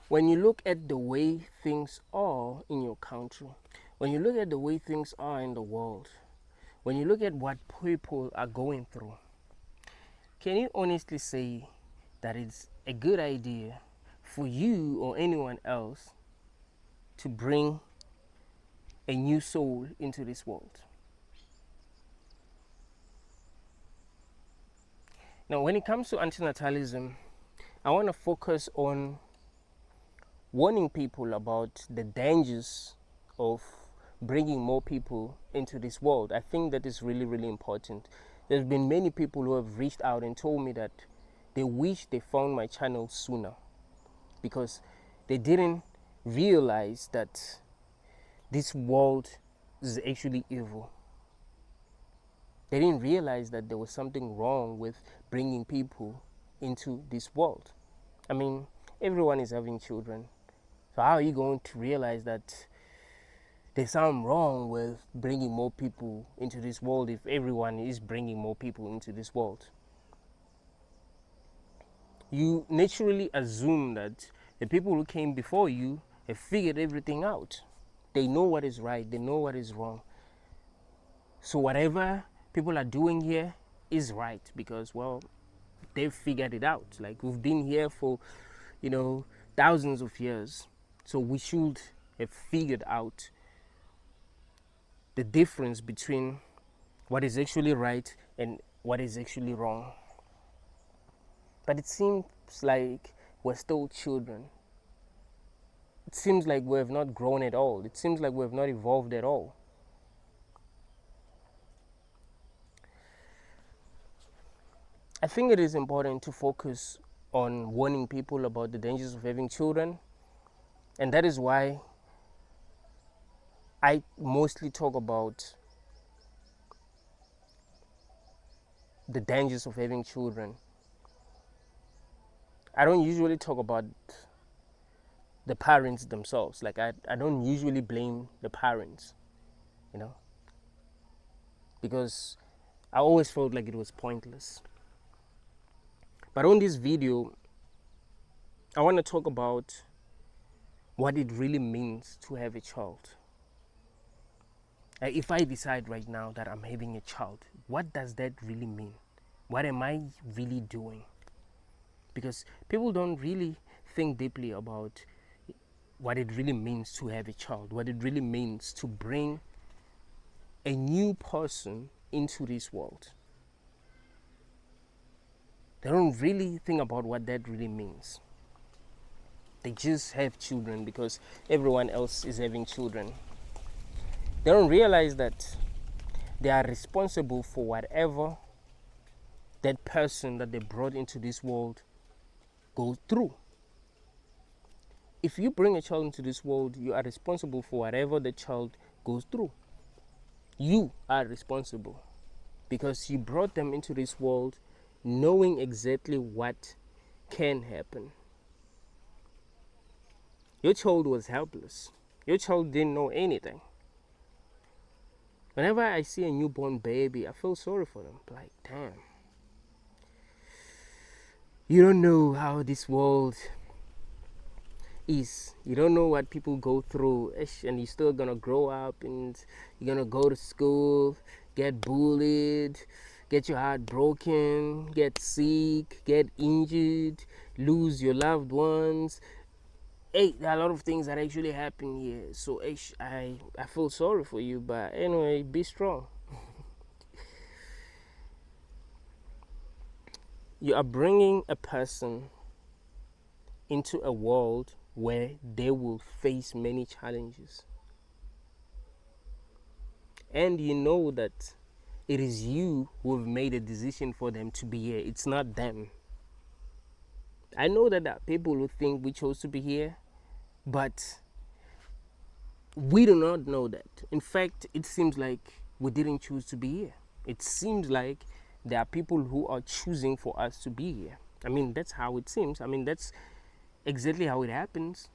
when you look at the way things are in your country, when you look at the way things are in the world, when you look at what people are going through, can you honestly say that it's a good idea for you or anyone else to bring a new soul into this world? Now, when it comes to antinatalism, I want to focus on warning people about the dangers of bringing more people into this world. I think that is really, really important. There's been many people who have reached out and told me that they wish they found my channel sooner because they didn't realize that this world is actually evil. They didn't realize that there was something wrong with bringing people into this world. I mean, everyone is having children. So how are you going to realize that there's something wrong with bringing more people into this world if everyone is bringing more people into this world? You naturally assume that the people who came before you have figured everything out. They know what is right, they know what is wrong. So whatever people are doing here is right because, well, they've figured it out. Like, we've been here for, thousands of years. So we should have figured out the difference between what is actually right and what is actually wrong. But it seems like we're still children. It seems like we have not grown at all. It seems like we have not evolved at all. I think it is important to focus on warning people about the dangers of having children. And that is why I mostly talk about the dangers of having children. I don't usually talk about the parents themselves. Like, I don't usually blame the parents, because I always felt like it was pointless. But on this video, I want to talk about what it really means to have a child. If I decide right now that I'm having a child, what does that really mean? What am I really doing? Because people don't really think deeply about what it really means to have a child, what it really means to bring a new person into this world. They don't really think about what that really means. They just have children because everyone else is having children. They don't realize that they are responsible for whatever that person that they brought into this world goes through. If you bring a child into this world, you are responsible for whatever the child goes through. You are responsible because you brought them into this world knowing exactly what can happen. Your child was helpless. Your child didn't know anything. Whenever I see a newborn baby, I feel sorry for them. Like, damn. You don't know how this world is. You don't know what people go through. And you're still gonna grow up and you're gonna go to school, get bullied, get your heart broken, get sick, get injured, lose your loved ones. Hey, there are a lot of things that actually happen here. So I feel sorry for you, but anyway, be strong. You are bringing a person into a world where they will face many challenges. And you know that it is you who have made a decision for them to be here. It's not them. I know that there are people who think we chose to be here, but we do not know that. In fact, it seems like we didn't choose to be here. It seems like there are people who are choosing for us to be here. I mean, that's how it seems. I mean, that's exactly how it happens.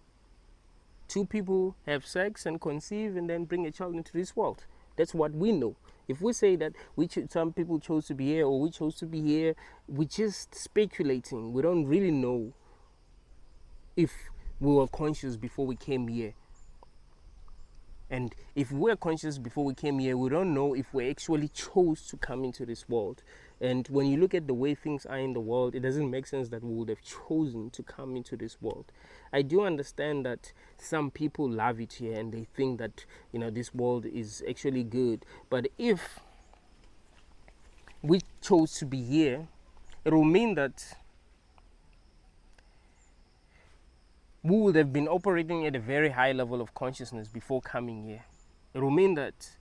Two people have sex and conceive and then bring a child into this world. That's what we know. If we say that some people chose to be here or we chose to be here, we're just speculating. We don't really know if we were conscious before we came here. And if we're conscious before we came here, we don't know if we actually chose to come into this world. And when you look at the way things are in the world, it doesn't make sense that we would have chosen to come into this world. I do understand that some people love it here and they think that, this world is actually good. But if we chose to be here, it will mean that we would have been operating at a very high level of consciousness before coming here. It will mean that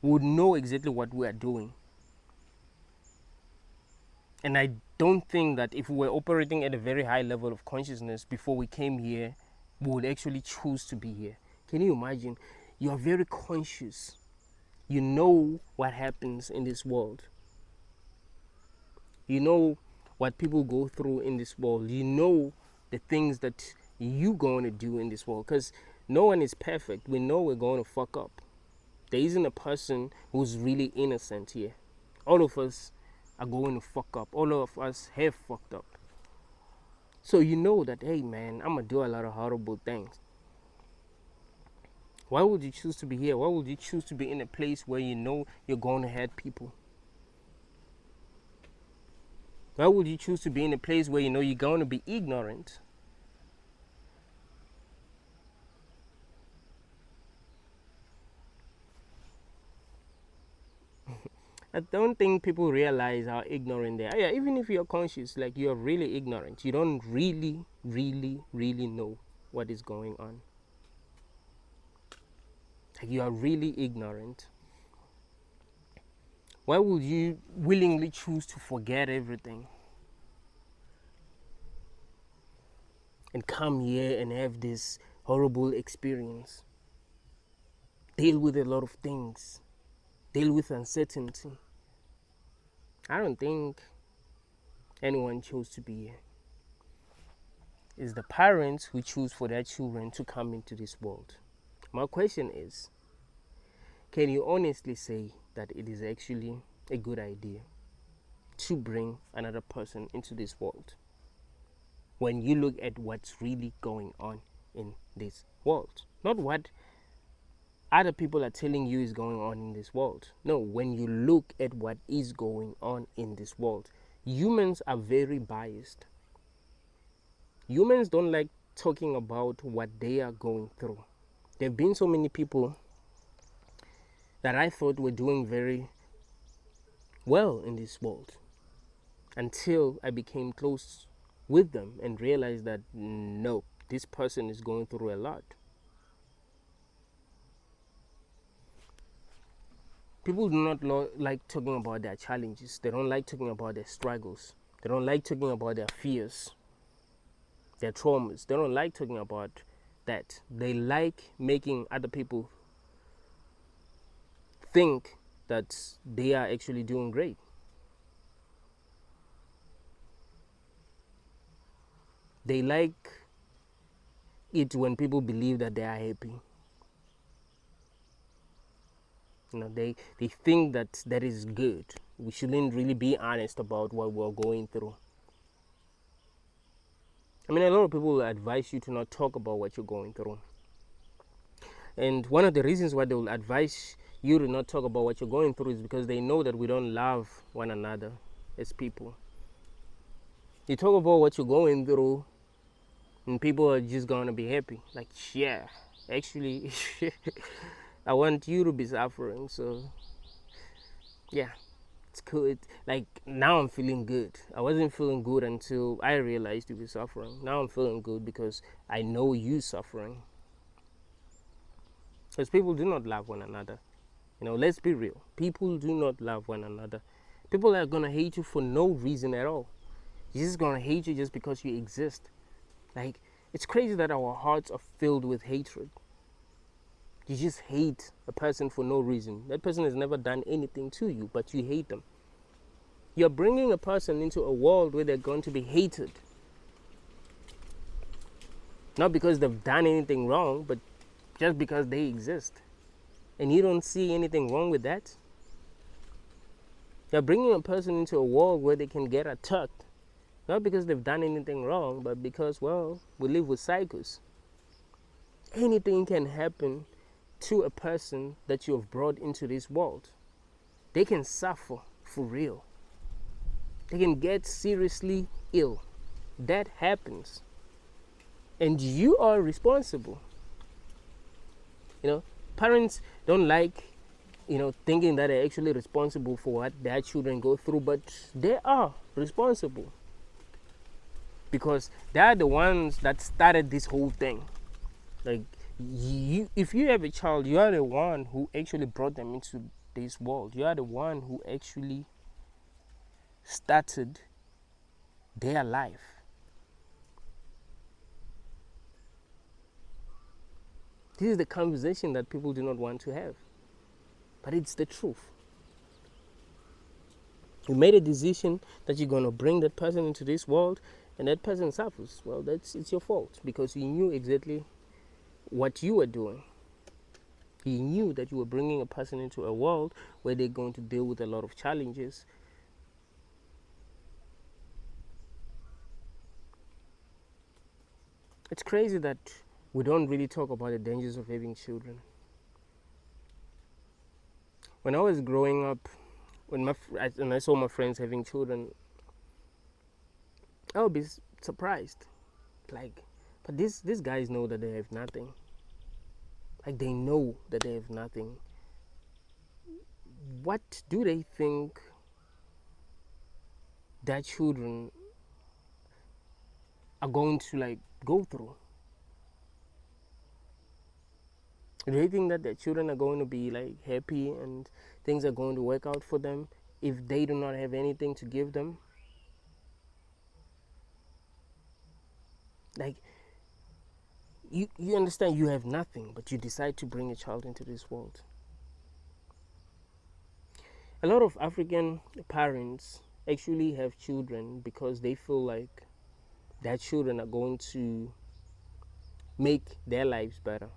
we would know exactly what we are doing. And I don't think that if we were operating at a very high level of consciousness before we came here, we would actually choose to be here. Can you imagine? You are very conscious. You know what happens in this world. You know what people go through in this world. You know the things that you're going to do in this world, because no one is perfect. We know we're going to fuck up. There isn't a person who's really innocent here. All of us are going to fuck up. All of us have fucked up. So you know that, hey man, I'm going to do a lot of horrible things. Why would you choose to be here? Why would you choose to be in a place where you know you're going to hurt people? Why would you choose to be in a place where you know you're going to be ignorant? I don't think people realize how ignorant they are. Yeah, even if you're conscious, like you're really ignorant. You don't really know what is going on. Like you are really ignorant. Why would you willingly choose to forget everything and come here and have this horrible experience? Deal with a lot of things. Deal with uncertainty. I don't think anyone chose to be here. It's the parents who choose for their children to come into this world. My question is, can you honestly say that it is actually a good idea to bring another person into this world when you look at what's really going on in this world? Not what other people are telling you is going on in this world. No, when you look at what is going on in this world, humans are very biased. Humans don't like talking about what they are going through. There have been so many people that I thought were doing very well in this world until I became close with them and realized that no, this person is going through a lot. People do not like talking about their challenges. They don't like talking about their struggles. They don't like talking about their fears, their traumas. They don't like talking about that. They like making other people think that they are actually doing great. They like it when people believe that they are happy. They think that is good. We shouldn't really be honest about what we're going through. I mean, a lot of people will advise you to not talk about what you're going through. And one of the reasons why they will advise you to not talk about what you're going through is because they know that we don't love one another as people. You talk about what you're going through and people are just going to be happy. Like, yeah, actually, I want you to be suffering. So, yeah, it's good. Like, now I'm feeling good. I wasn't feeling good until I realized you were suffering. Now I'm feeling good because I know you suffering. Because people do not love one another. Let's be real. People do not love one another. People are going to hate you for no reason at all. You're just going to hate you just because you exist. Like, it's crazy that our hearts are filled with hatred. You just hate a person for no reason. That person has never done anything to you, but you hate them. You're bringing a person into a world where they're going to be hated. Not because they've done anything wrong, but just because they exist. And you don't see anything wrong with that. You're bringing a person into a world where they can get attacked Not because they've done anything wrong, but because, well, we live with cycles. Anything can happen to a person that you have brought into this world. They can suffer for real. They can get seriously ill. That happens. And you are responsible. Parents don't like, thinking that they're actually responsible for what their children go through, but they are responsible. Because they are the ones that started this whole thing. Like, if you have a child, you are the one who actually brought them into this world. You are the one who actually started their life. This is the conversation that people do not want to have. But it's the truth. You made a decision that you're going to bring that person into this world, and that person suffers. Well, it's your fault, because you knew exactly what you were doing. You knew that you were bringing a person into a world where they're going to deal with a lot of challenges. It's crazy that we don't really talk about the dangers of having children. When I was growing up, when I saw my friends having children, I would be surprised. Like, but these guys know that they have nothing. Like, they know that they have nothing. What do they think their children are going to go through? Do they think that their children are going to be happy and things are going to work out for them if they do not have anything to give them? Like, you understand, you have nothing, but you decide to bring a child into this world. A lot of African parents actually have children because they feel like their children are going to make their lives better.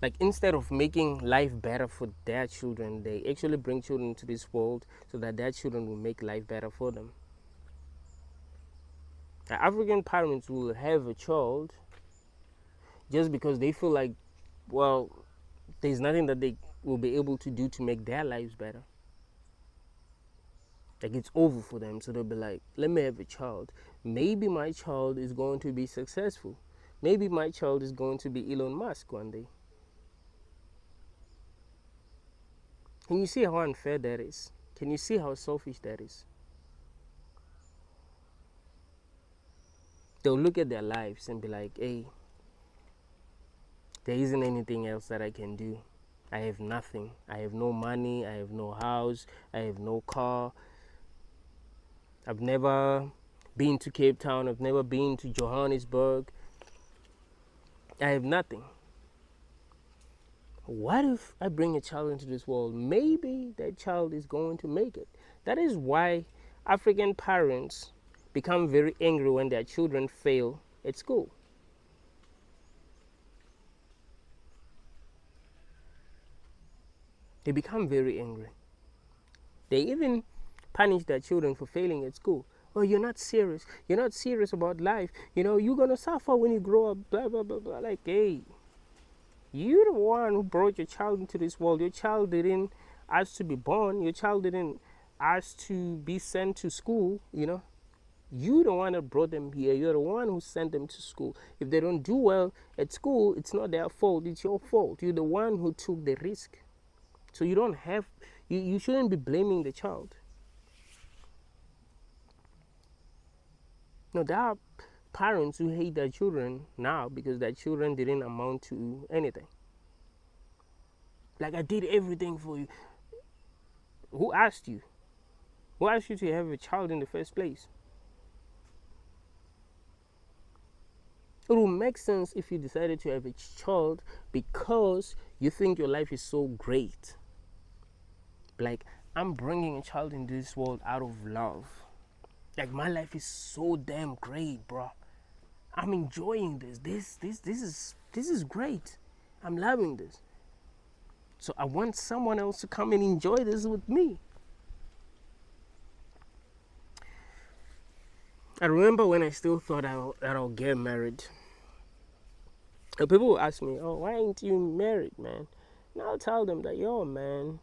Like, instead of making life better for their children, they actually bring children into this world so that their children will make life better for them. African parents will have a child just because they feel like, well, there's nothing that they will be able to do to make their lives better. Like, it's over for them, so they'll be like, let me have a child. Maybe my child is going to be successful. Maybe my child is going to be Elon Musk one day. Can you see how unfair that is? Can you see how selfish that is? They'll look at their lives and be like, hey, there isn't anything else that I can do. I have nothing. I have no money. I have no house. I have no car. I've never been to Cape Town. I've never been to Johannesburg. I have nothing. What if I bring a child into this world? Maybe that child is going to make it. That is why African parents become very angry when their children fail at school. They become very angry. They even punish their children for failing at school. Oh, you're not serious. You're not serious about life. You're going to suffer when you grow up, blah, blah, blah, blah. Like, hey, you're the one who brought your child into this world. Your child didn't ask to be born. Your child didn't ask to be sent to school, You're the one that brought them here. You're the one who sent them to school. If they don't do well at school, it's not their fault. It's your fault. You're the one who took the risk. So you don't have, you shouldn't be blaming the child. No, there are parents who hate their children now because their children didn't amount to anything. Like, I did everything for you. Who asked you? Who asked you to have a child in the first place? It will make sense if you decided to have a child because you think your life is so great. Like, I'm bringing a child into this world out of love. Like, my life is so damn great, bro. I'm enjoying this. This is great. I'm loving this. So I want someone else to come and enjoy this with me. I remember when I still thought that I'll get married. And people will ask me, "Oh, why ain't you married, man?" And I'll tell them that, "Yo, man,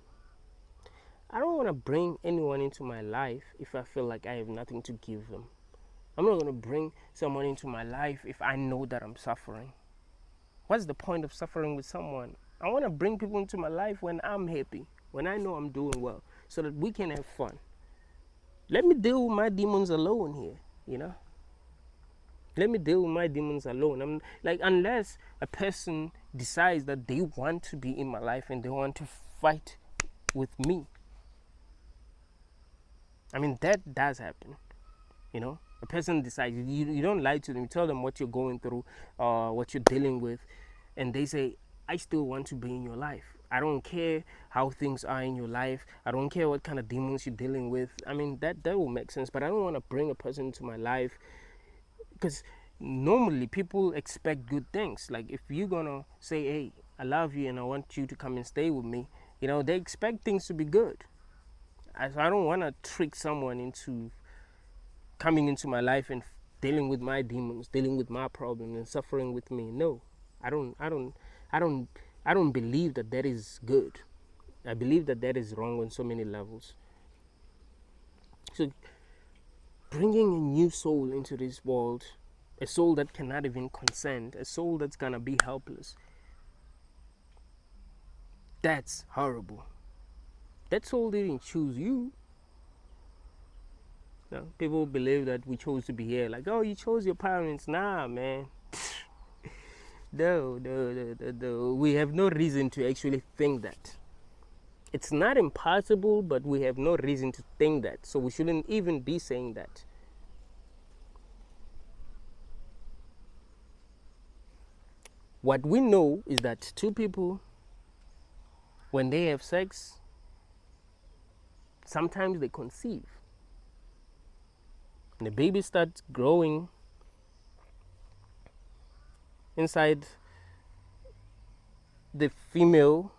I don't want to bring anyone into my life if I feel like I have nothing to give them. I'm not going to bring someone into my life if I know that I'm suffering. What's the point of suffering with someone? I want to bring people into my life when I'm happy, when I know I'm doing well, so that we can have fun. Let me deal with my demons alone here, you know? Let me deal with my demons alone. I'm like, unless a person decides that they want to be in my life and they want to fight with me. I mean, that does happen, you know? A person decides, you don't lie to them, you tell them what you're going through, what you're dealing with, and they say, I still want to be in your life. I don't care how things are in your life. I don't care what kind of demons you're dealing with. I mean, that will make sense, but I don't want to bring a person into my life because normally people expect good things. Like if you're going to say, hey, I love you and I want you to come and stay with me, you know, they expect things to be good. I don't want to trick someone into coming into my life and dealing with my demons, dealing with my problems and suffering with me. No, I don't believe that that is good. I believe that that is wrong on so many levels. So bringing a new soul into this world, a soul that cannot even consent, a soul that's gonna be helpless, that's horrible. That soul didn't choose you. No, people believe that we chose to be here. Like, oh, you chose your parents. Nah, man. No. We have no reason to actually think that. It's not impossible, but we have no reason to think that. So we shouldn't even be saying that. What we know is that two people, when they have sex, sometimes they conceive. And the baby starts growing inside the female,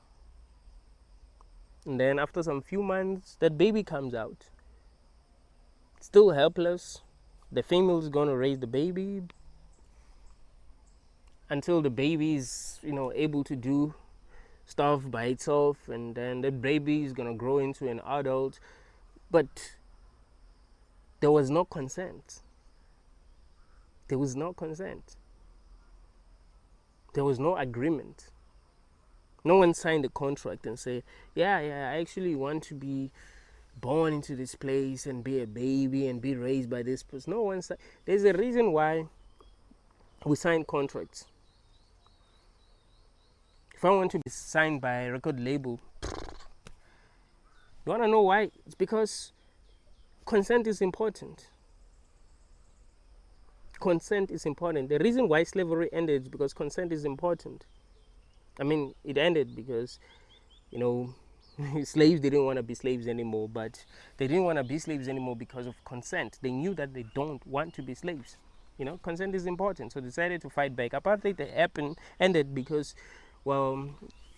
and then after some few months that baby comes out, still helpless. The female is going to raise the baby until the baby is, you know, able to do stuff by itself, and then the baby is going to grow into an adult. But there was no consent. There was no consent. There was no agreement. No one signed a contract and say, yeah, I actually want to be born into this place and be a baby and be raised by this person. No one signed. There's a reason why we sign contracts. If I want to be signed by a record label, you want to know why? It's because consent is important. Consent is important. The reason why slavery ended is because consent is important. I mean, it ended because, you know, slaves didn't want to be slaves anymore, but they didn't want to be slaves anymore because of consent. They knew that they don't want to be slaves. You know, consent is important, so they decided to fight back. Apartheid ended because, well,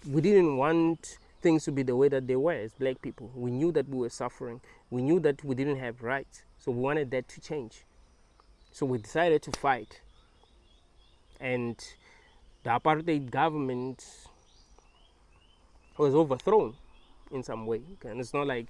we didn't want things to be the way that they were as black people. We knew that we were suffering. We knew that we didn't have rights, so we wanted that to change. So we decided to fight, and the apartheid government was overthrown in some way. And it's not like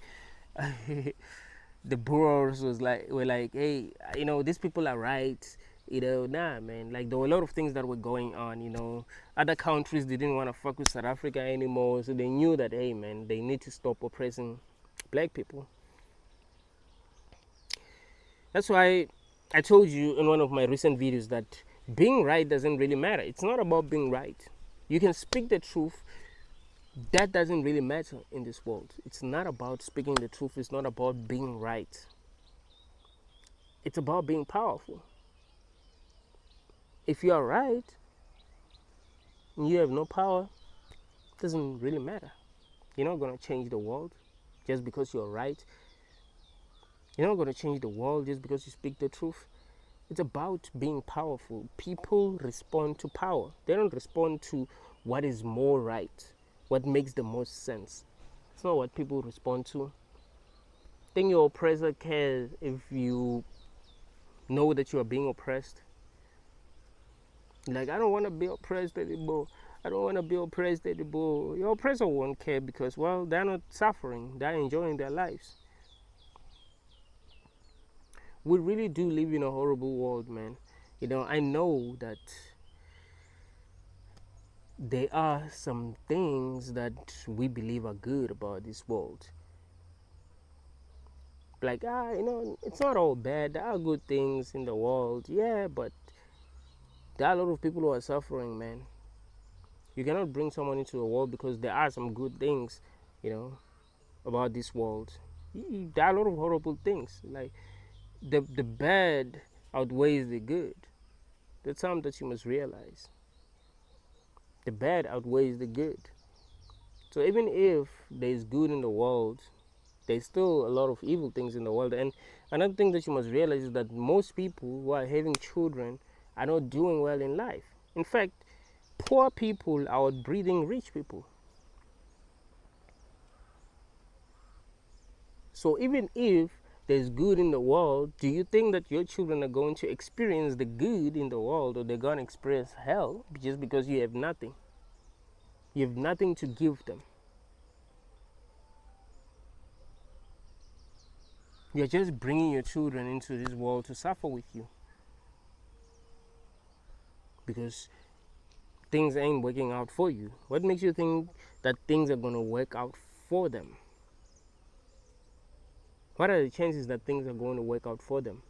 the Boers were like, hey, you know, these people are right. You know, nah, man. Like there were a lot of things that were going on. You know, other countries didn't want to fuck with South Africa anymore, so they knew that, hey, man, they need to stop oppressing black people. That's why I told you in one of my recent videos that being right doesn't really matter. It's not about being right. You can speak the truth. That doesn't really matter in this world. It's not about speaking the truth. It's not about being right. It's about being powerful. If you are right and you have no power, it doesn't really matter. You're not going to change the world just because you're right. You're not going to change the world just because you speak the truth. It's about being powerful. People respond to power. They don't respond to what is more right, what makes the most sense. It's not what people respond to. I think your oppressor cares if you know that you are being oppressed. Like, I don't want to be oppressed anymore. I don't want to be oppressed anymore. Your oppressor won't care because, well, they're not suffering. They're enjoying their lives. We really do live in a horrible world, man. I know that there are some things that we believe are good about this world. Like, it's not all bad. There are good things in the world. Yeah, but there are a lot of people who are suffering, man. You cannot bring someone into a world because there are some good things, about this world. There are a lot of horrible things. Like, the bad outweighs the good. That's something that you must realize. The bad outweighs the good. So even if there's good in the world, there's still a lot of evil things in the world. And another thing that you must realize is that most people who are having children are not doing well in life. In fact, poor people are outbreeding rich people. So even if there's good in the world, do you think that your children are going to experience the good in the world, or they're going to experience hell just because you have nothing? You have nothing to give them. You're just bringing your children into this world to suffer with you because things ain't working out for you. What makes you think that things are going to work out for them? What are the chances that things are going to work out for them?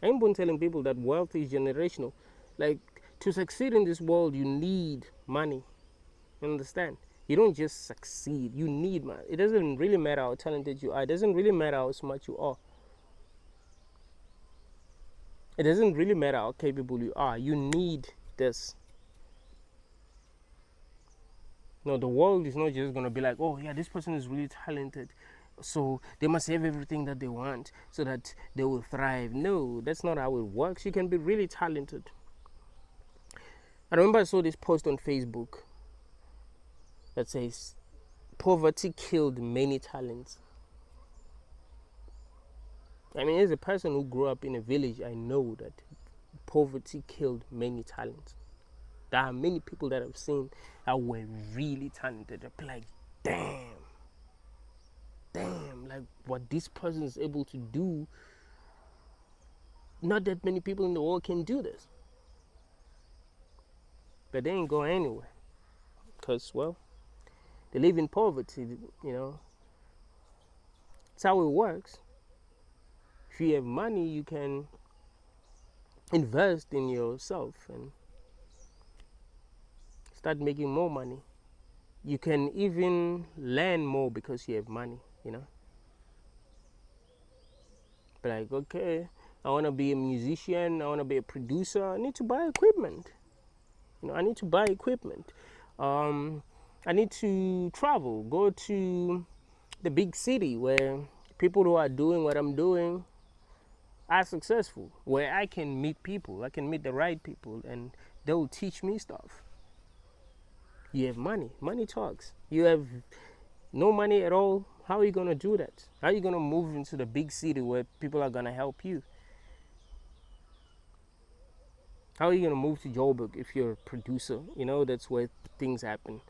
I'm been telling people that wealth is generational. Like, to succeed in this world, you need money. You understand? You don't just succeed. You need money. It doesn't really matter how talented you are. It doesn't really matter how smart you are. It doesn't really matter how capable you are. You need this. No, the world is not just going to be like, oh, yeah, this person is really talented, so they must have everything that they want so that they will thrive. No, that's not how it works. You can be really talented. I remember I saw this post on Facebook that says, poverty killed many talents. I mean, as a person who grew up in a village, I know that poverty killed many talents. There are many people that I've seen that were really talented. I'd be like, damn, like what this person is able to do, not that many people in the world can do this. But they ain't going anywhere because, well, they live in poverty, That's how it works. If you have money, you can invest in yourself and start making more money. You can even learn more because you have money, But like, okay, I want to be a musician, I want to be a producer, I need to buy equipment. I need to buy equipment. I need to travel, go to the big city where people who are doing what I'm doing are successful, where I can meet people, I can meet the right people, and they will teach me stuff. You have money, money talks. You have no money at all, how are you going to do that? How are you going to move into the big city where people are going to help you? How are you going to move to Joburg if you're a producer? That's where things happen.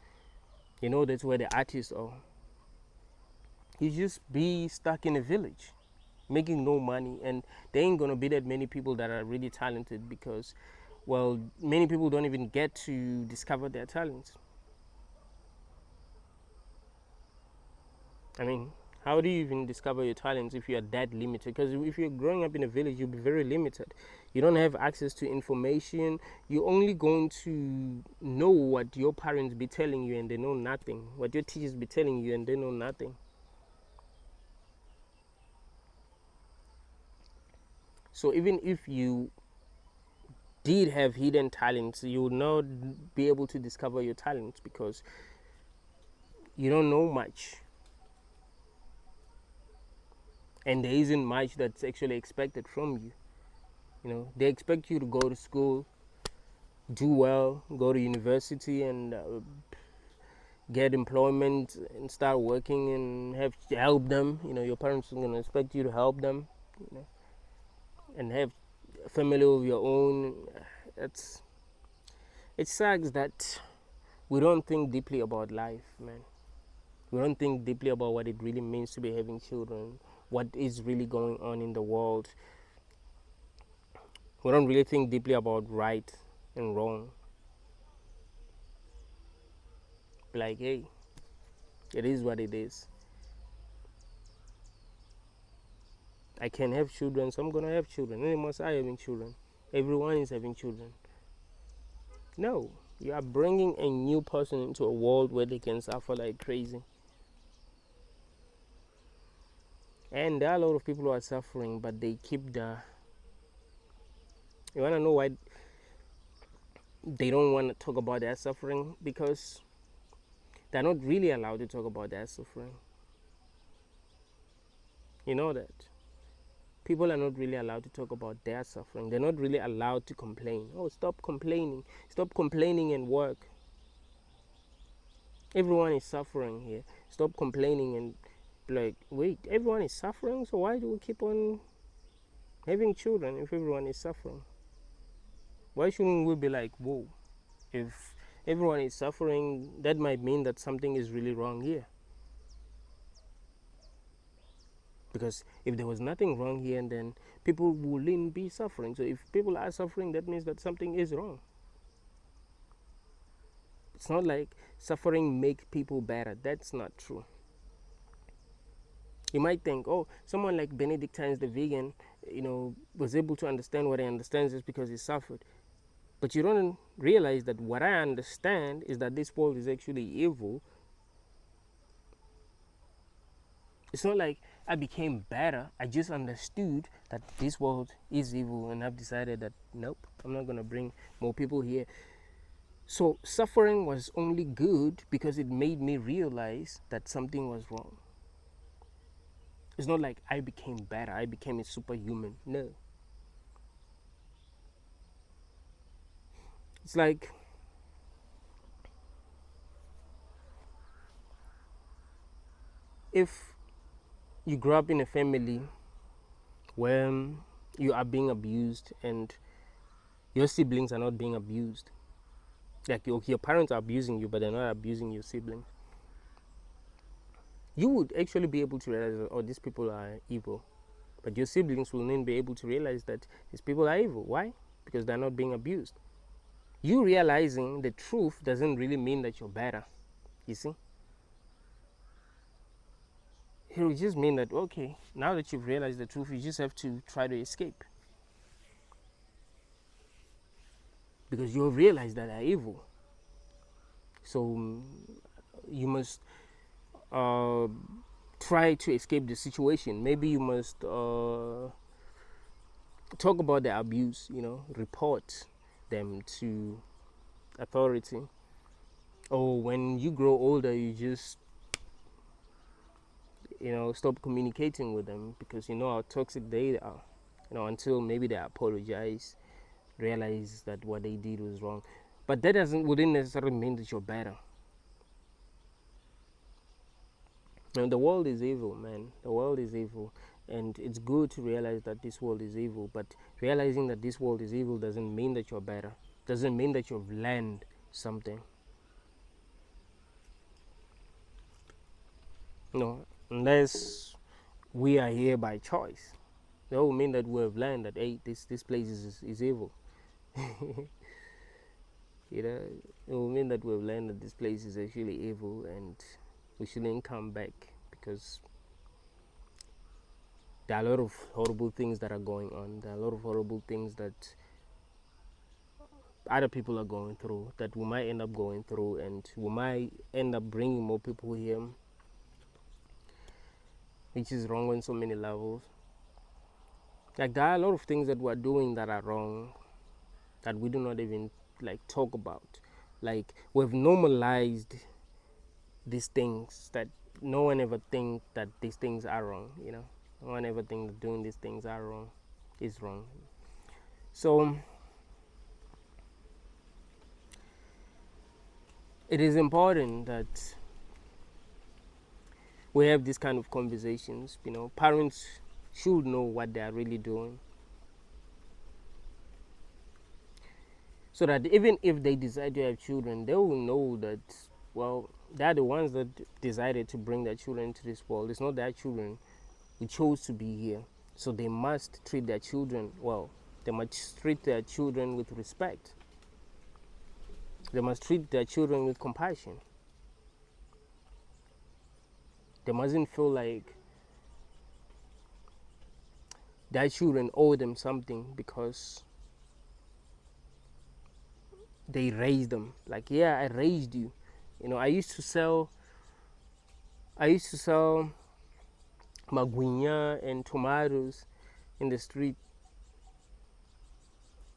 That's where the artists are. You just be stuck in a village, making no money, and there ain't going to be that many people that are really talented because, well, many people don't even get to discover their talents. I mean, how do you even discover your talents if you are that limited? Because if you're growing up in a village, you'll be very limited. You don't have access to information. You're only going to know what your parents be telling you and they know nothing. What your teachers be telling you and they know nothing. So even if you did have hidden talents, you will not be able to discover your talents because you don't know much. And there isn't much that's actually expected from you. They expect you to go to school, do well, go to university, and get employment and start working and have help them. Your parents are going to expect you to help them, and have family of your own. It sucks that we don't think deeply about life, man. We don't think deeply about what it really means to be having children, what is really going on in the world. We don't really think deeply about right and wrong. Like, hey, it is what it is. I can have children, so I'm gonna have children. And must I having children? Everyone is having children. No, you are bringing a new person into a world where they can suffer like crazy. And there are a lot of people who are suffering, but they keep the. You wanna know why they don't want to talk about their suffering? Because they're not really allowed to talk about their suffering. You know that. People are not really allowed to talk about their suffering. They're not really allowed to complain. Oh, stop complaining. Stop complaining and work. Everyone is suffering here. Stop complaining and like, wait, everyone is suffering? So why do we keep on having children if everyone is suffering? Why shouldn't we be like, whoa, if everyone is suffering, that might mean that something is really wrong here. Because if there was nothing wrong here, then people wouldn't be suffering. So if people are suffering, that means that something is wrong. It's not like suffering makes people better. That's not true. You might think, oh, someone like Benedictine the vegan, was able to understand what he understands just because he suffered. But you don't realize that what I understand is that this world is actually evil. It's not like I became better. I just understood that this world is evil, and I've decided that nope, I'm not going to bring more people here. So suffering was only good because it made me realize that something was wrong. It's not like I became better. I became a superhuman. No. It's like if you grow up in a family where you are being abused and your siblings are not being abused. Like your parents are abusing you, but they're not abusing your siblings. You would actually be able to realize that, oh, these people are evil. But your siblings will then be able to realize that these people are evil. Why? Because they're not being abused. You realizing the truth doesn't really mean that you're better. You see? It will just mean that, okay, now that you've realized the truth, you just have to try to escape. Because you have realized that they're evil. So you must try to escape the situation. Maybe you must talk about the abuse, report them to authority. Or when you grow older, you just stop communicating with them because you know how toxic they are, until maybe they apologize, realize that what they did was wrong. But that wouldn't necessarily mean that you're better. The world is evil, man. The world is evil, and it's good to realize that this world is evil. But realizing that this world is evil doesn't mean that you're better. Doesn't mean that you've learned something. Unless we are here by choice. That will mean that we have learned that, hey, this place is evil. It will mean that we've learned that this place is actually evil and we shouldn't come back because there are a lot of horrible things that are going on. There are a lot of horrible things that other people are going through, that we might end up going through, and we might end up bringing more people here, which is wrong on so many levels. Like, there are a lot of things that we're doing that are wrong, that we do not even talk about. Like, we've normalized these things that no one ever think that these things are wrong. No one ever think that doing these things are wrong, is wrong. So it is important that we have these kind of conversations. Parents should know what they are really doing. so that even if they decide to have children, they will know that, well, they're the ones that decided to bring their children into this world. It's not their children who chose to be here. So they must treat their children well. They must treat their children with respect. They must treat their children with compassion. They mustn't feel like their children owe them something because they raised them. Like, yeah, I raised you. You know, I used to sell maguinya and tomatoes in the street.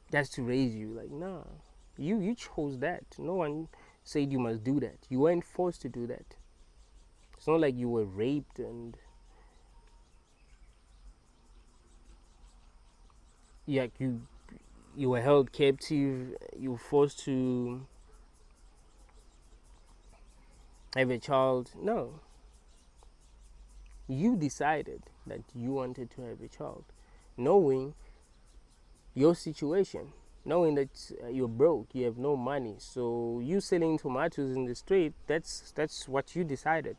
That's to raise you. Like, nah, you chose that. No one said you must do that. You weren't forced to do that. It's not like you were raped and you were held captive. You were forced to have a child. No, you decided that you wanted to have a child, knowing your situation, knowing that you're broke, you have no money. So you selling tomatoes in the street, that's what you decided.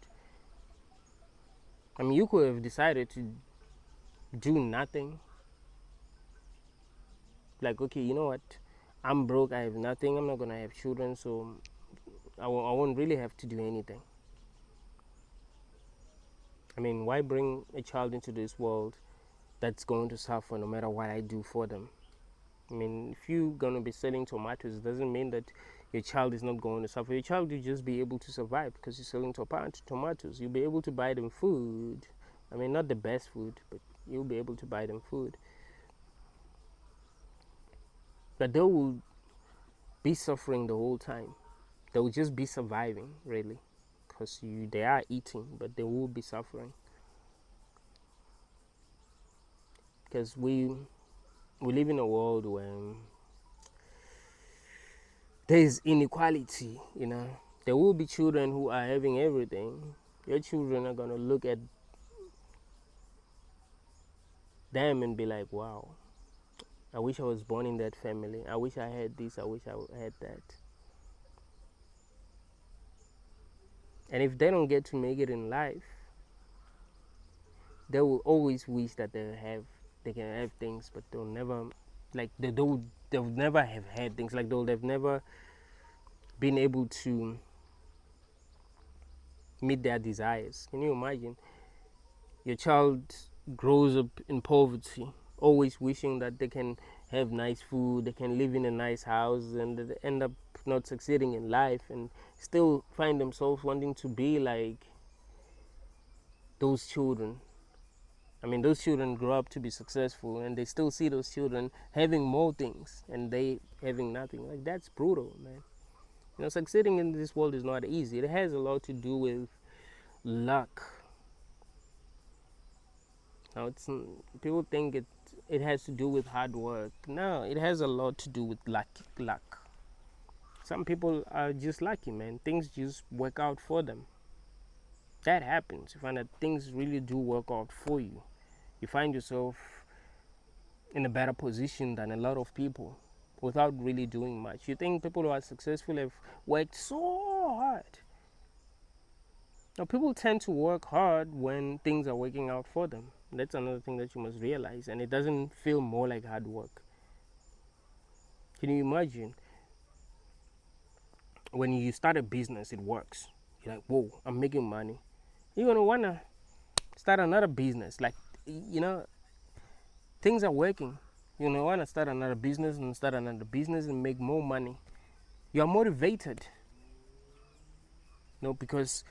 I mean, you could have decided to do nothing. Like, okay, you know what? I'm broke, I have nothing, I'm not going to have children, so I won't really have to do anything. I mean, why bring a child into this world that's going to suffer no matter what I do for them? I mean, if you're going to be selling tomatoes, it doesn't mean that your child is not going to suffer. Your child will just be able to survive because you're selling tomatoes. You'll be able to buy them food. I mean, not the best food, but you'll be able to buy them food. But they will be suffering the whole time. They will just be surviving, really, because they are eating, but they will be suffering. Because we live in a world where there is inequality, you know. There will be children who are having everything. Your children are going to look at them and be like, wow, I wish I was born in that family. I wish I had this. I wish I had that. And if they don't get to make it in life, they will always wish that they can have things, but they'll never, like, they'll never have had things. Like, they'll have never been able to meet their desires. Can you imagine? Your child grows up in poverty, always wishing that they can have nice food, they can live in a nice house, and they end up not succeeding in life and still find themselves wanting to be like those children. I mean, those children grow up to be successful and they still see those children having more things and they having nothing. Like, that's brutal, man. You know, succeeding in this world is not easy. It has a lot to do with luck. Now, people think it has to do with hard work. No, it has a lot to do with luck. Some people are just lucky, man. Things just work out for them. That happens. You find that things really do work out for you. You find yourself in a better position than a lot of people without really doing much. You think people who are successful have worked so hard. Now, people tend to work hard when things are working out for them. That's another thing that you must realize, and it doesn't feel more like hard work. Can you imagine when you start a business, it works? You're like, whoa, I'm making money. You're going to want to start another business. Like, you know, things are working. You know, want to start another business and make more money. You are motivated. No, because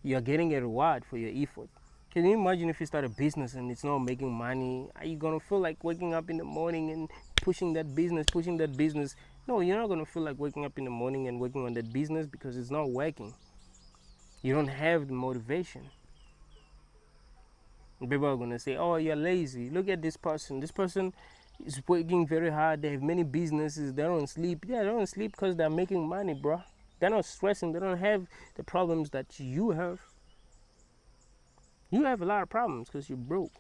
you are getting a reward for your effort. Can you imagine if you start a business and it's not making money? Are you going to feel like waking up in the morning and pushing that business? No, you're not going to feel like waking up in the morning and working on that business because it's not working. You don't have the motivation. People are going to say, oh, you're lazy. Look at this person. This person is working very hard. They have many businesses. They don't sleep. Yeah, they don't sleep because they're making money, bro. They're not stressing. They don't have the problems that you have. You have a lot of problems because you're broke.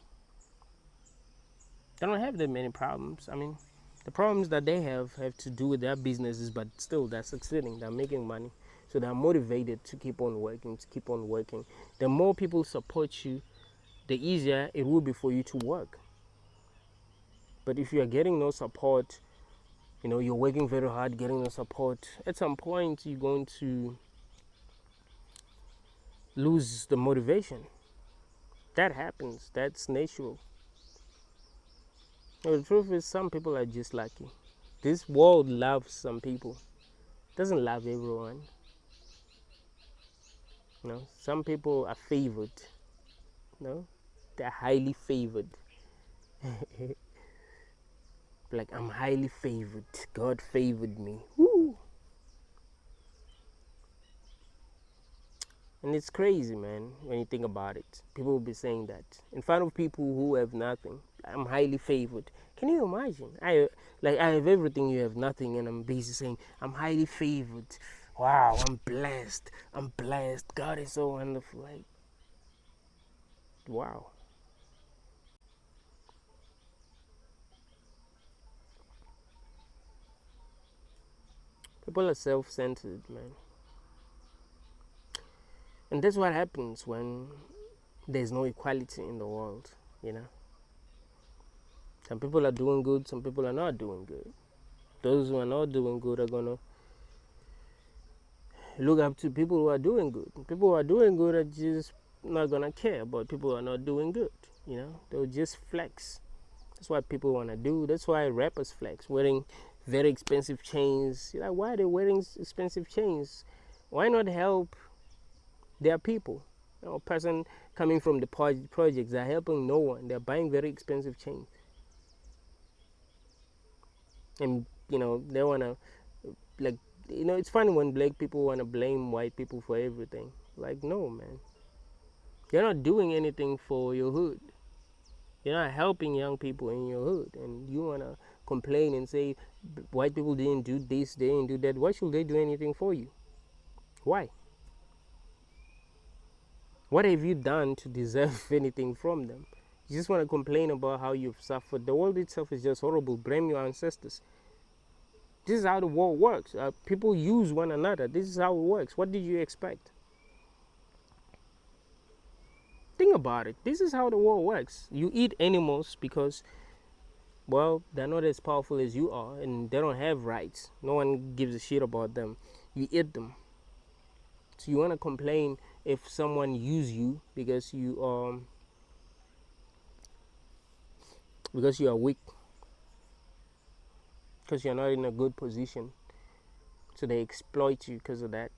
They don't have that many problems. I mean, The problems that they have to do with their businesses, but still they're succeeding, they're making money. So they're motivated to keep on working, to keep on working. The more people support you, the easier it will be for you to work. But if you are getting no support, you're working very hard, getting no support, at some point you're going to lose the motivation. That happens. That's natural. The truth is, some people are just lucky. This world loves some people. It doesn't love everyone. Some people are favored. They're highly favored. Like, I'm highly favored. God favored me. Woo! And it's crazy, man, when you think about it. People will be saying that in front of people who have nothing. I'm highly favored. Can you imagine? I have everything, you have nothing, and I'm busy saying I'm highly favored. Wow, I'm blessed. I'm blessed. God is so wonderful. Like, wow. People are self-centered, man. And that's what happens when there's no equality in the world, Some people are doing good, some people are not doing good. Those who are not doing good are going to look up to people who are doing good. People who are doing good are just not going to care about people who are not doing good, They'll just flex. That's what people want to do. That's why rappers flex, wearing very expensive chains. You're like, why are they wearing expensive chains? Why not help their people? A person coming from the projects, they're helping no one. They're buying very expensive chains. And, they want to, like, it's funny when black people want to blame white people for everything. Like, no, man. You're not doing anything for your hood. You're not helping young people in your hood. And you want to complain and say, white people didn't do this, they didn't do that. Why should they do anything for you? Why? What have you done to deserve anything from them? You just want to complain about how you've suffered. The world itself is just horrible. Blame your ancestors. This is how the world works. People use one another. This is how it works. What did you expect? Think about it. This is how the world works. You eat animals because, well, they're not as powerful as you are, and they don't have rights. No one gives a shit about them. You eat them. So you want to complain if someone use you because you are weak, because you're not in a good position. So they exploit you because of that.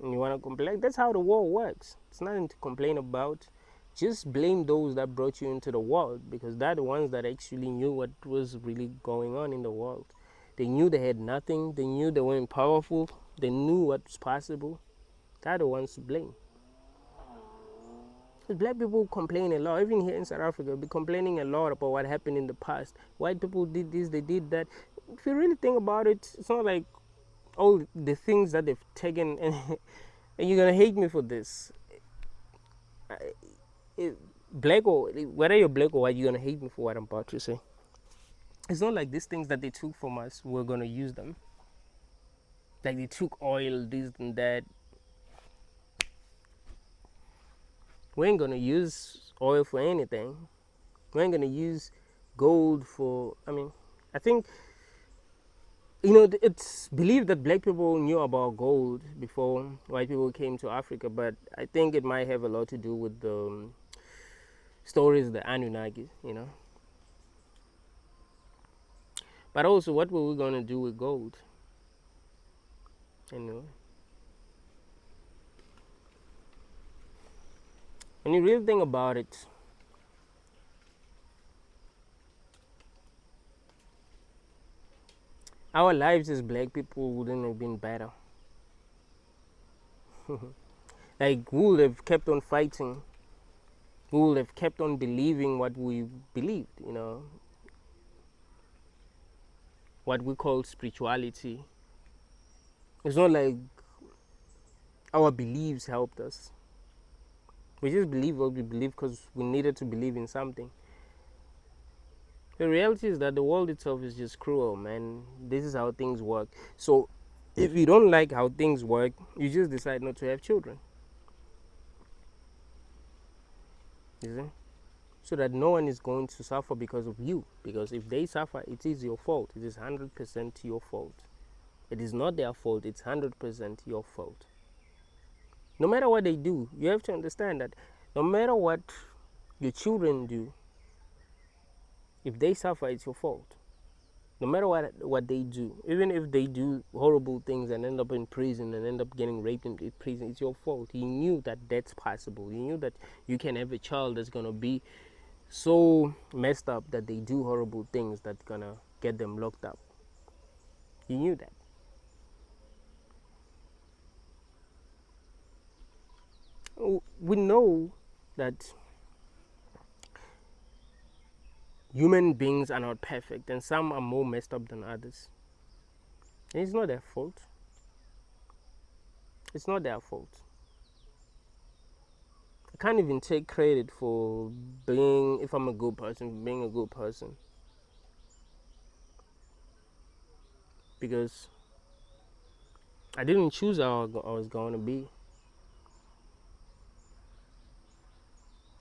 And you want to complain. That's how the world works. It's nothing to complain about. Just blame those that brought you into the world, because they're the ones that actually knew what was really going on in the world. They knew they had nothing. They knew they weren't powerful. They knew what was possible. They're the ones to blame. Because black people complain a lot. Even here in South Africa, be complaining a lot about what happened in the past. White people did this, they did that. If you really think about it, it's not like all the things that they've taken, and you're gonna hate me for this. Black or whether you're black or white, you're gonna hate me for what I'm about to say. It's not like these things that they took from us, we're gonna use them. Like they took oil, this and that. We ain't gonna use oil for anything. We ain't gonna use gold for. I think it's believed that black people knew about gold before white people came to Africa, but I think it might have a lot to do with the stories of the Anunnaki, But also, what were we going to do with gold? When you really think about it, our lives as black people wouldn't have been better. Like, we would have kept on fighting. We would have kept on believing what we believed, what we call spirituality. It's not like our beliefs helped us. We just believe what we believe because we needed to believe in something. The reality is that the world itself is just cruel, man. This is how things work. So if you don't like how things work, you just decide not to have children. You see? So that no one is going to suffer because of you. Because if they suffer, it is your fault. It is 100% your fault. It is not their fault. It's 100% your fault. No matter what they do, you have to understand that no matter what your children do, if they suffer, it's your fault. No matter what they do, even if they do horrible things and end up in prison and end up getting raped in prison, it's your fault. You knew that that's possible. You knew that you can have a child that's going to be so messed up that they do horrible things that's going to get them locked up. You knew that. We know that human beings are not perfect and some are more messed up than others. And it's not their fault. It's not their fault. I can't even take credit for being, if I'm a good person, being a good person. Because I didn't choose how I was going to be.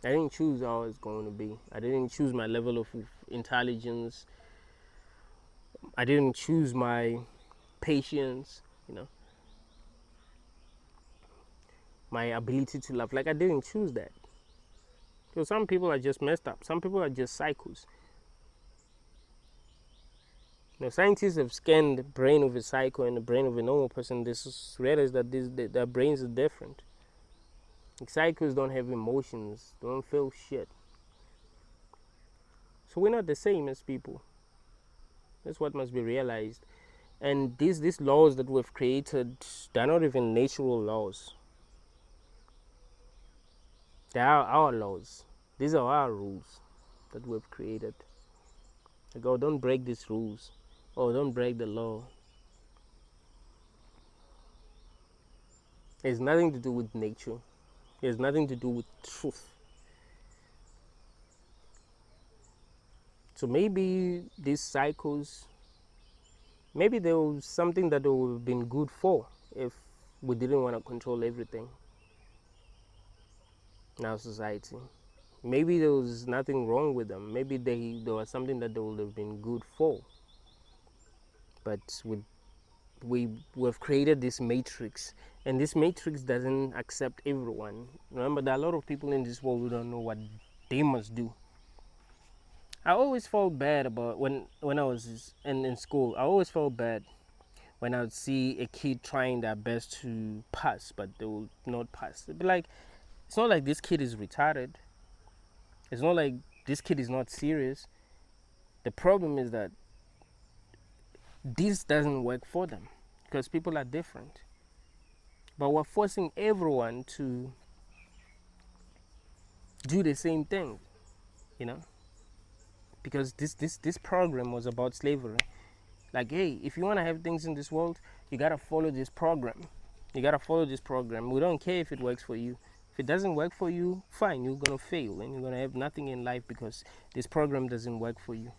I didn't choose how I was going to be. I didn't choose my level of intelligence. I didn't choose my patience, my ability to love. Like, I didn't choose that. So some people are just messed up. Some people are just psychos. Scientists have scanned the brain of a psycho and the brain of a normal person. They realize that their brains are different. Like, psychos don't have emotions. They don't feel shit. So we're not the same as people. That's what must be realized. And these laws that we've created, they're not even natural laws. They are our laws. These are our rules that we've created. Like, oh, don't break these rules. Oh, don't break the law. It has nothing to do with nature. It has nothing to do with truth. So maybe these cycles, maybe there was something that they would have been good for if we didn't want to control everything in our society. Maybe there was nothing wrong with them. Maybe there was something that they would have been good for. But we've created this matrix, and this matrix doesn't accept everyone. Remember, there are a lot of people in this world who don't know what they must do. I always felt bad about when I was in school. I always felt bad when I would see a kid trying their best to pass, but they will not pass. It'd be like, it's not like this kid is retarded. It's not like this kid is not serious. The problem is that this doesn't work for them because people are different. But we're forcing everyone to do the same thing, because this program was about slavery. Like, hey, if you want to have things in this world, you got to follow this program. You got to follow this program. We don't care if it works for you. If it doesn't work for you, fine, you're going to fail and you're going to have nothing in life because this program doesn't work for you.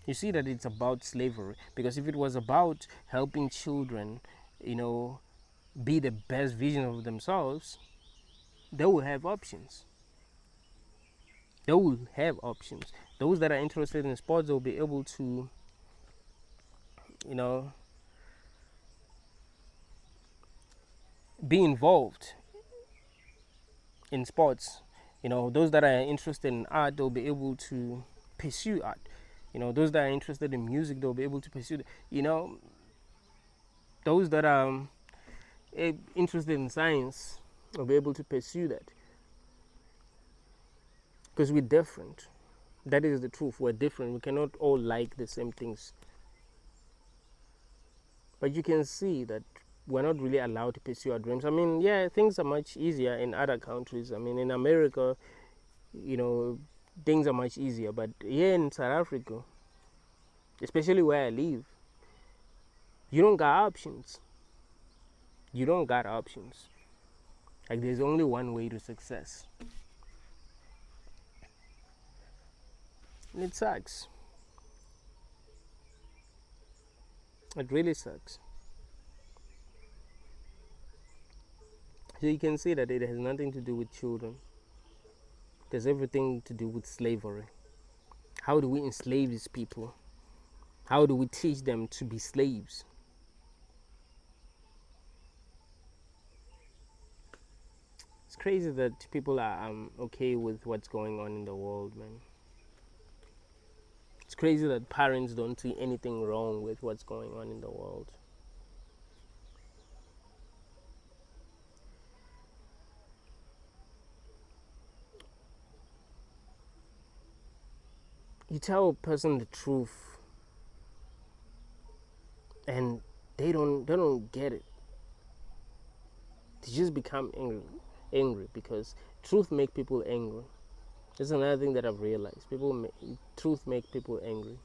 You see that it's about slavery, because if it was about helping children, be the best vision of themselves, they will have options. They will have options. Those that are interested in sports will be able to, be involved in sports. Those that are interested in art, they'll be able to pursue art. Those that are interested in music, they'll be able to pursue those that are interested in science will be able to pursue that, because we're different. That is the truth. We're different. We cannot all like the same things. But you can see that we're not really allowed to pursue our dreams. I mean, yeah, things are much easier in other countries. I mean, in America, things are much easier. But here in South Africa, especially where I live, you don't got options. You don't got options. Like, there's only one way to success. And it sucks. It really sucks. So you can see that it has nothing to do with children. It has everything to do with slavery. How do we enslave these people? How do we teach them to be slaves? It's crazy that people are okay with what's going on in the world, man. It's crazy that parents don't see anything wrong with what's going on in the world. You tell a person the truth and they don't get it. They just become angry because truth make people angry. That's another thing that I've realized. Truth make people angry.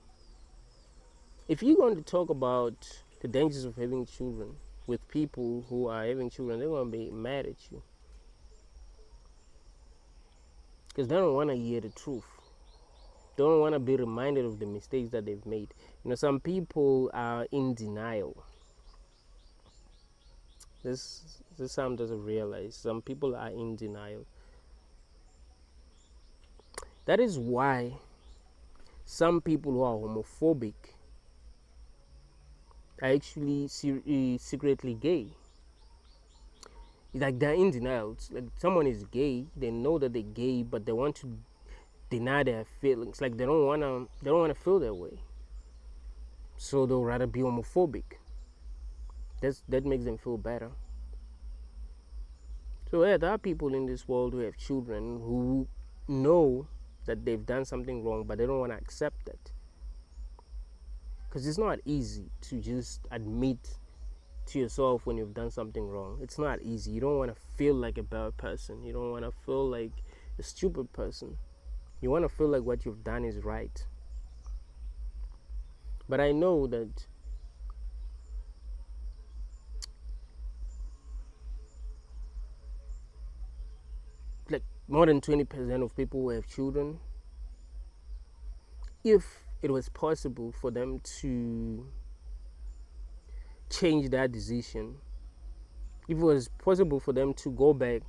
If you're going to talk about the dangers of having children with people who are having children, they're going to be mad at you because they don't want to hear the truth. They don't want to be reminded of the mistakes that they've made. Some people are in denial. This Sam doesn't realize. Some people are in denial. That is why some people who are homophobic are actually secretly gay. It's like they're in denial. It's like someone is gay, they know that they're gay, but they want to deny their feelings. Like they don't wanna feel that way. So they'll rather be homophobic. That makes them feel better. So yeah, there are people in this world who have children who know that they've done something wrong, but they don't want to accept it. Because it's not easy to just admit to yourself when you've done something wrong. It's not easy. You don't want to feel like a bad person. You don't want to feel like a stupid person. You want to feel like what you've done is right. But I know that like more than 20% of people who have children, if it was possible for them to change that decision, if it was possible for them to go back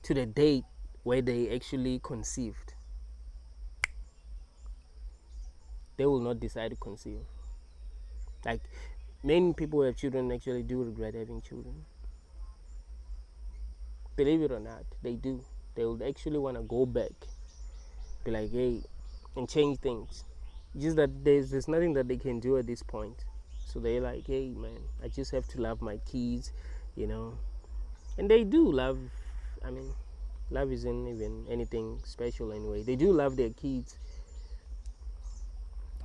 to the date where they actually conceived, they will not decide to conceive. Like many people who have children actually do regret having children. Believe it or not, they do. They would actually want to go back, be like, hey, and change things. Just that there's nothing that they can do at this point. So they're like, hey, man, I just have to love my kids, And they do love. I mean, love isn't even anything special anyway. They do love their kids,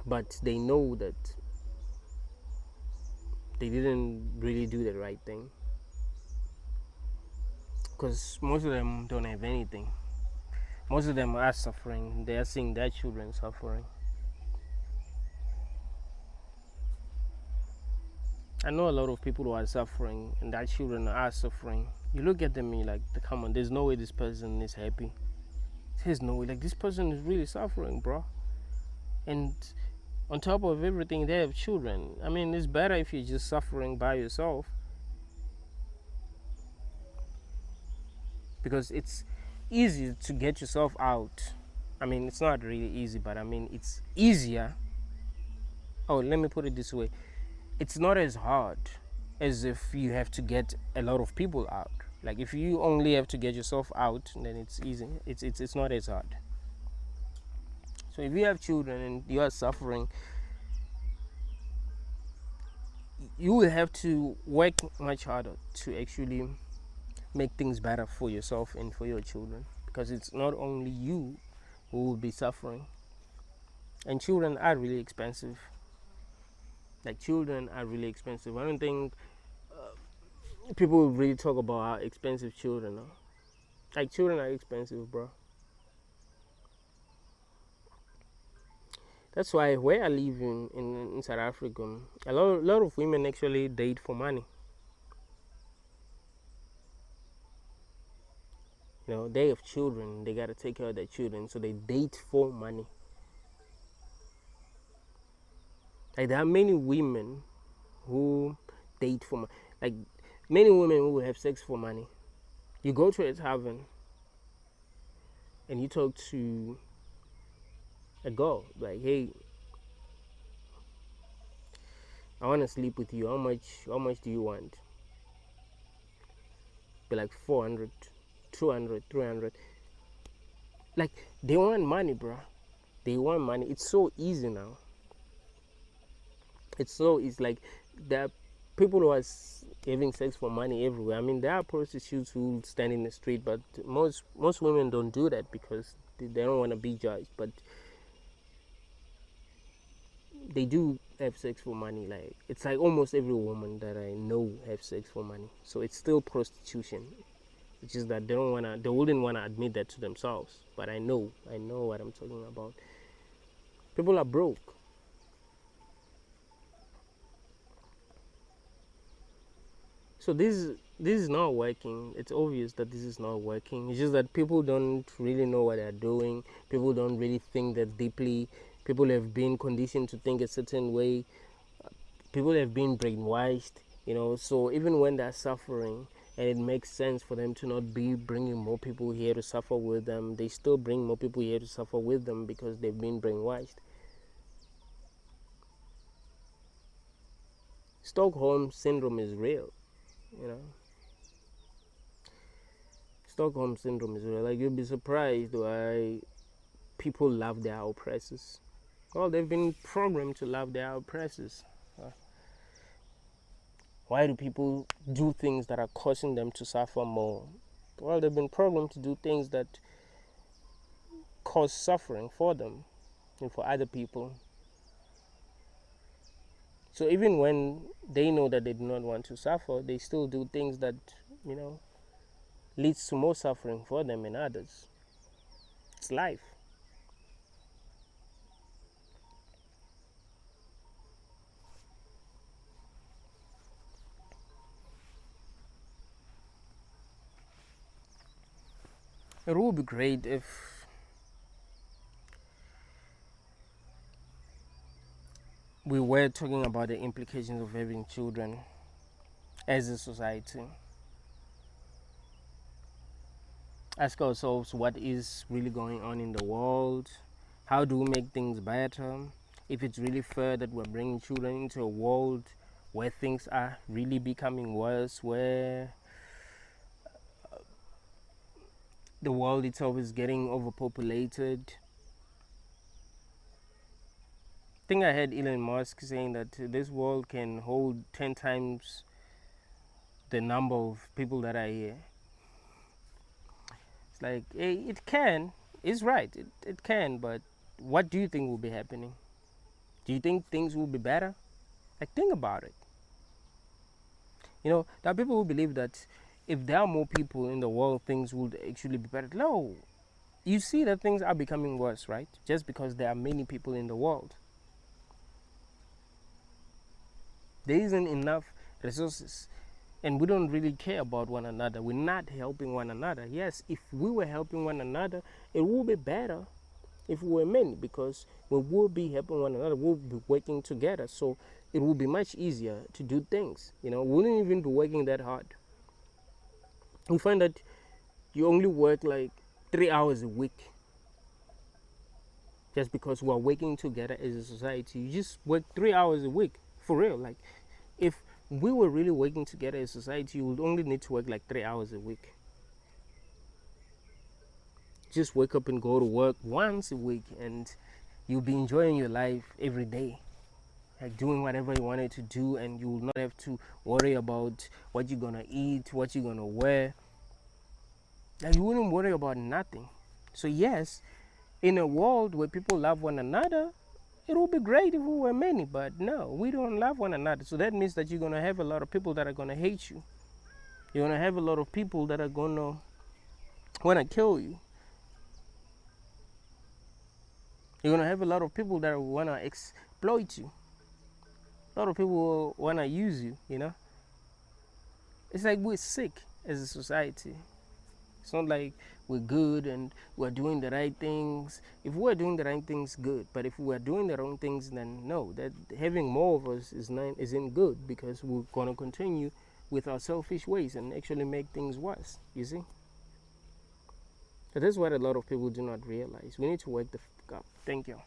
but they know that they didn't really do the right thing. Because most of them don't have anything. Most of them are suffering. They are seeing their children suffering. I know a lot of people who are suffering and their children are suffering. You look at them and you're like, come on, there's no way this person is happy. There's no way. Like, this person is really suffering, bro. And on top of everything, they have children. I mean, it's better if you're just suffering by yourself. Because it's easy to get yourself out. I mean, it's not really easy, but I mean, it's easier. Oh, let me put it this way. It's not as hard as if you have to get a lot of people out. Like if you only have to get yourself out, then it's easy. It's not as hard. So if you have children and you are suffering, you will have to work much harder to actually make things better for yourself and for your children, because it's not only you who will be suffering. And children are really expensive. Like children are really expensive. I don't think people really talk about how expensive children are. Like children are expensive, bro. That's why where I live in South Africa, a lot of women actually date for money. They have children, they gotta take care of their children, so they date for money. Like there are many women who date for money. Like many women who have sex for money. You go to a tavern and you talk to a girl like, hey, I want to sleep with you. How much do you want? Be like 400, 200, 300. Like they want money, bro. They want money. It's so easy now. It's like there are people who are having sex for money everywhere. I mean, there are prostitutes who stand in the street, but most women don't do that because they don't want to be judged. But they do have sex for money. Like it's like almost every woman that I know have sex for money. So it's still prostitution. It's just that they wouldn't wanna admit that to themselves. But I know what I'm talking about. People are broke. So this is not working. It's obvious that this is not working. It's just that people don't really know what they're doing. People don't really think that deeply. People have been conditioned to think a certain way. People have been brainwashed, so even when they're suffering and it makes sense for them to not be bringing more people here to suffer with them, they still bring more people here to suffer with them because they've been brainwashed. Stockholm syndrome is real. Stockholm syndrome is real. Like you'll be surprised why people love their oppressors. Well, they've been programmed to love their oppressors. Why do people do things that are causing them to suffer more? Well, they've been programmed to do things that cause suffering for them and for other people. So even when they know that they do not want to suffer, they still do things that, leads to more suffering for them and others. It's life. It would be great if we were talking about the implications of having children as a society. Ask ourselves what is really going on in the world. How do we make things better? If it's really fair that we're bringing children into a world where things are really becoming worse, where the world itself is getting overpopulated. I think I heard Elon Musk saying that this world can hold 10 times the number of people that are here. It's like, it can. It's right. It can, but what do you think will be happening? Do you think things will be better? Like, think about it. There are people who believe that if there are more people in the world, things would actually be better. No. You see that things are becoming worse, right? Just because there are many people in the world. There isn't enough resources. And we don't really care about one another. We're not helping one another. Yes, if we were helping one another, it would be better if we were many, because we will be helping one another. We'll be working together. So it will be much easier to do things. We wouldn't even be working that hard. We find that you only work like 3 hours a week just because we're working together as a society. You just work 3 hours a week, for real. Like, if we were really working together as a society, you would only need to work like 3 hours a week. Just wake up and go to work once a week, and you'll be enjoying your life every day, like doing whatever you wanted to do, and you will not have to worry about what you're gonna eat, what you're gonna wear. Like, you wouldn't worry about nothing. So yes, in a world where people love one another, it would be great if we were many, but no, we don't love one another. So that means that you're gonna have a lot of people that are gonna hate you. You're gonna have a lot of people that are gonna wanna kill you. You're gonna have a lot of people that wanna exploit you. A lot of people wanna use you. It's like we're sick as a society. It's not like we're good and we're doing the right things. If we're doing the right things, good. But if we're doing the wrong things, then no. That having more of us isn't good, because we're gonna continue with our selfish ways and actually make things worse. You see. So that's what a lot of people do not realize. We need to wake the fuck up. Thank you.